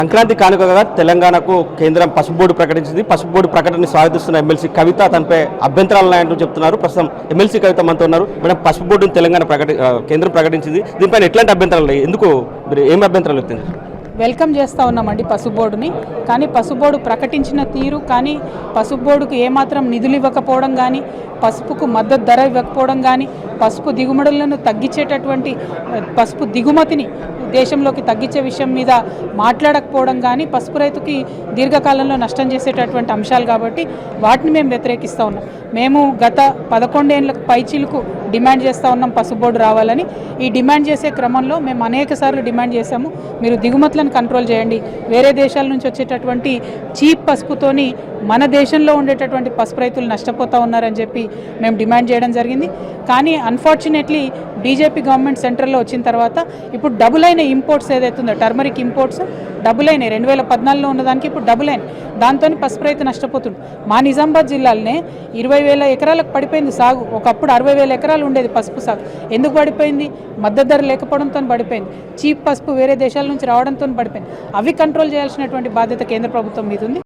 సంక్రాంతి కానుకగా తెలంగాణకు కేంద్రం పసుపు బోర్డు ప్రకటించింది. పసుపు బోర్డు ప్రకటనని స్వాగతిస్తున్న ఎమ్మెల్సీ కవిత తనపై అభ్యంతరాలు ఉన్నాయంటూ చెప్తున్నారు. ప్రస్తుతం ఎమ్మెల్సీ కవిత మనతో ఉన్నారు. మేడం, పసుపు బోర్డును తెలంగాణ కేంద్రం ప్రకటించింది. దీనిపైన ఎట్లాంటి అభ్యంతరాలు ఉన్నాయి? ఎందుకు మీరు ఏం అభ్యంతరాలు వ్యక్తం చేస్తారు? వెల్కమ్ చేస్తూ ఉన్నామండి పసుపు బోర్డుని. కానీ పసుపు బోర్డు ప్రకటించిన తీరు కానీ పసుపు బోర్డుకు ఏమాత్రం నిధులు ఇవ్వకపోవడం కానీ పసుపుకు మద్దతు ధర ఇవ్వకపోవడం కానీ పసుపు దిగుమడులను తగ్గించేటటువంటి పసుపు దిగుమతిని దేశంలోకి తగ్గించే విషయం మీద మాట్లాడకపోవడం కానీ పసుపు రైతుకి దీర్ఘకాలంలో నష్టం చేసేటటువంటి అంశాలు కాబట్టి వాటిని మేము వ్యతిరేకిస్తూ ఉన్నాం. మేము గత 11 ఏళ్ళకు పైచీలకు డిమాండ్ చేస్తూ ఉన్నాం పసుపు బోర్డు రావాలని. ఈ డిమాండ్ చేసే క్రమంలో మేము అనేక సార్లు డిమాండ్ చేశాము, మీరు దిగుమతులను కంట్రోల్ చేయండి, వేరే దేశాల నుంచి వచ్చేటటువంటి చీప్ పసుపుతోని మన దేశంలో ఉండేటటువంటి పసుపు రైతులు నష్టపోతూ ఉన్నారని చెప్పి మేము డిమాండ్ చేయడం జరిగింది. కానీ అన్ఫార్చునేట్లీ బీజేపీ గవర్నమెంట్ సెంట్రల్లో వచ్చిన తర్వాత ఇప్పుడు డబుల్ అయిన ఇంపోర్ట్స్ ఏదైతుందో టర్మరిక్ ఇంపోర్ట్స్ డబుల్ అయినాయి. 2014లో ఉన్నదానికి ఇప్పుడు డబుల్ అయినాయి. దాంతో పసుపు రైతు నష్టపోతుంది. మా నిజామాబాద్ జిల్లాలోనే 20,000 ఎకరాలకు పడిపోయింది సాగు. ఒకప్పుడు 60,000 ఎకరాలు ఉండేది పసుపు సాగు. ఎందుకు పడిపోయింది? మద్దతు ధర లేకపోవడంతో పడిపోయింది. చీప్ పసుపు వేరే దేశాల నుంచి రావడంతో పడిపోయింది. అవి కంట్రోల్ చేయాల్సినటువంటి బాధ్యత కేంద్ర ప్రభుత్వం మీద ఉంది.